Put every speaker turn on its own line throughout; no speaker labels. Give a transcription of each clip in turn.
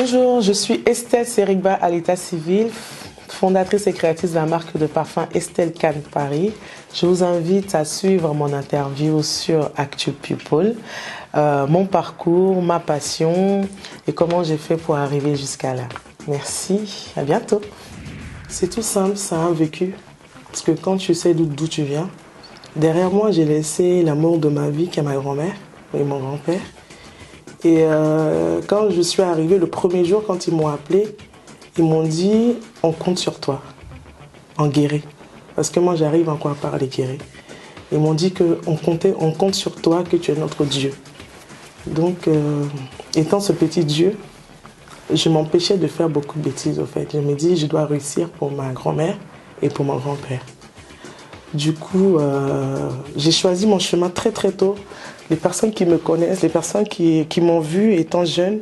Bonjour, je suis Estelle Serigba à l'état civil, fondatrice et créatrice de la marque de parfum Estelle Cannes Paris. Je vous invite à suivre mon interview sur Actu People, mon parcours, ma passion et comment j'ai fait pour arriver jusqu'à là. Merci, à bientôt. C'est tout simple, c'est un vécu. Parce que quand tu sais d'où tu viens, derrière moi j'ai laissé l'amour de ma vie qui est ma grand-mère et mon grand-père. Et quand je suis arrivée, le premier jour, quand ils m'ont appelé, ils m'ont dit « on compte sur toi, en guéret ». Parce que moi, j'arrive encore à parler guéret. Ils m'ont dit qu'on compte sur toi, que tu es notre Dieu. Donc, étant ce petit Dieu, je m'empêchais de faire beaucoup de bêtises, au fait. Je me dis, je dois réussir pour ma grand-mère et pour mon grand-père. Du coup, j'ai choisi mon chemin très très tôt. Les personnes qui me connaissent, les personnes qui m'ont vu étant jeune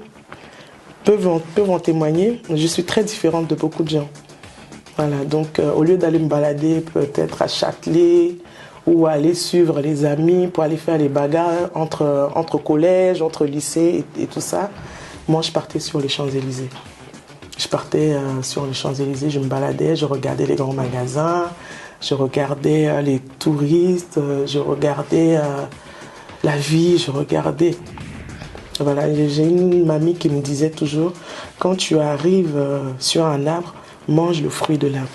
peuvent en témoigner. Je suis très différente de beaucoup de gens. Voilà, donc au lieu d'aller me balader peut-être à Châtelet ou aller suivre les amis pour aller faire les bagarres entre collèges, entre lycées et tout ça, moi je partais sur les Champs-Élysées. Je partais sur les Champs-Élysées, je me baladais, je regardais les grands magasins, je regardais les touristes, je regardais la vie, je regardais. Voilà, j'ai une mamie qui me disait toujours, quand tu arrives sur un arbre, mange le fruit de l'arbre.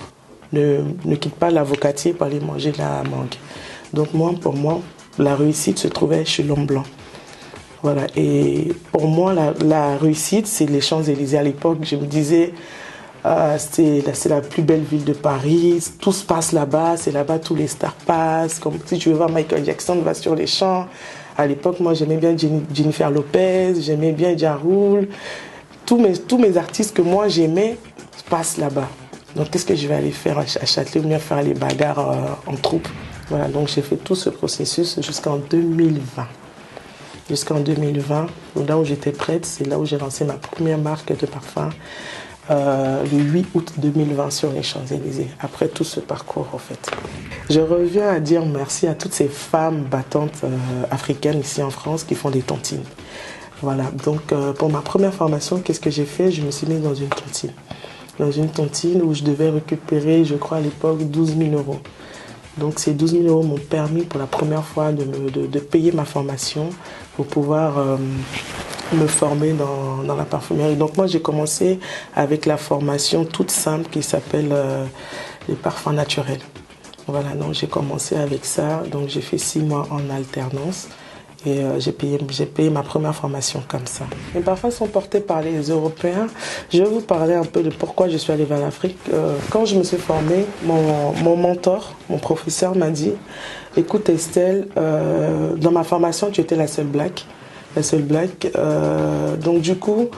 Ne quitte pas l'avocatier pour aller manger la mangue. Donc moi, pour moi, la réussite se trouvait chez l'homme blanc. Voilà, et pour moi, la réussite, c'est les Champs-Élysées. À l'époque, je me disais, c'est la plus belle ville de Paris, tout se passe là-bas, c'est là-bas tous les stars passent. Comme si tu veux voir Michael Jackson, va sur les champs. À l'époque, moi, j'aimais bien Jennifer Lopez, j'aimais bien Ja Rule. Tous mes artistes que moi j'aimais passent là-bas. Donc, qu'est-ce que je vais aller faire à Châtelet ou bien faire les bagarres en troupe? Voilà, donc j'ai fait tout ce processus jusqu'en 2020. Jusqu'en 2020, là où j'étais prête, c'est là où j'ai lancé ma première marque de parfum. Le 8 août 2020 sur les Champs-Élysées, après tout ce parcours en fait. Je reviens à dire merci à toutes ces femmes battantes africaines ici en France qui font des tontines. Voilà, donc pour ma première formation, qu'est-ce que j'ai fait? Je me suis mise dans une tontine. Dans une tontine où je devais récupérer, je crois à l'époque, 12 000 euros. Donc ces 12 000 euros m'ont permis pour la première fois de payer ma formation pour pouvoir me former dans la parfumerie. Donc moi j'ai commencé avec la formation toute simple qui s'appelle les parfums naturels. Voilà, donc j'ai commencé avec ça, donc j'ai fait 6 mois en alternance et j'ai payé ma première formation comme ça. Les parfums sont portés par les Européens. Je vais vous parler un peu de pourquoi je suis allée vers l'Afrique. Quand je me suis formée, mon mentor, mon professeur m'a dit « Écoute Estelle, dans ma formation tu étais la seule black. Donc du coup,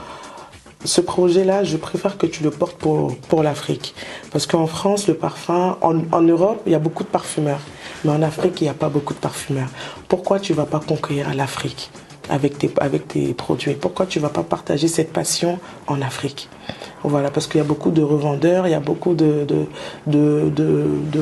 ce projet-là, je préfère que tu le portes pour l'Afrique. Parce qu'en France, le parfum, en Europe, il y a beaucoup de parfumeurs. Mais en Afrique, il n'y a pas beaucoup de parfumeurs. Pourquoi tu ne vas pas conquérir l'Afrique avec tes produits? Pourquoi tu ne vas pas partager cette passion en Afrique? Voilà, parce qu'il y a beaucoup de revendeurs, il y a beaucoup de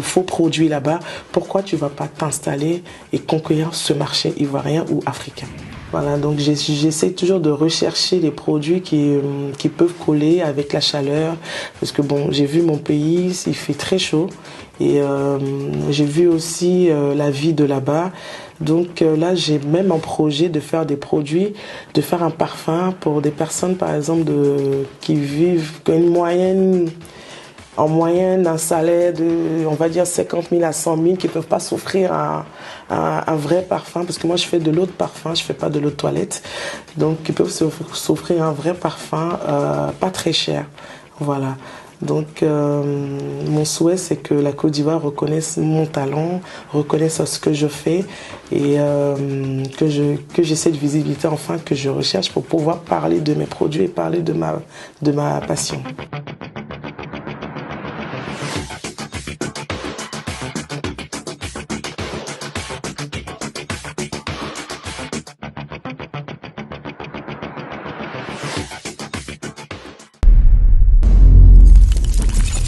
faux produits là-bas. Pourquoi tu ne vas pas t'installer et conquérir ce marché ivoirien ou africain? Voilà, donc j'essaie toujours de rechercher les produits qui peuvent coller avec la chaleur. Parce que bon, j'ai vu mon pays, il fait très chaud. Et j'ai vu aussi la vie de là-bas. Donc là, j'ai même un projet de faire des produits, de faire un parfum pour des personnes, par exemple, qui vivent en moyenne un salaire de, on va dire, 50 000 à 100 000, qui ne peuvent pas s'offrir un vrai parfum, parce que moi je fais de l'eau de parfum, je ne fais pas de l'eau de toilette, donc ils peuvent s'offrir un vrai parfum pas très cher. Voilà. Donc mon souhait, c'est que la Côte d'Ivoire reconnaisse mon talent, reconnaisse ce que je fais et que j'ai cette visibilité enfin que je recherche pour pouvoir parler de mes produits et parler de ma passion.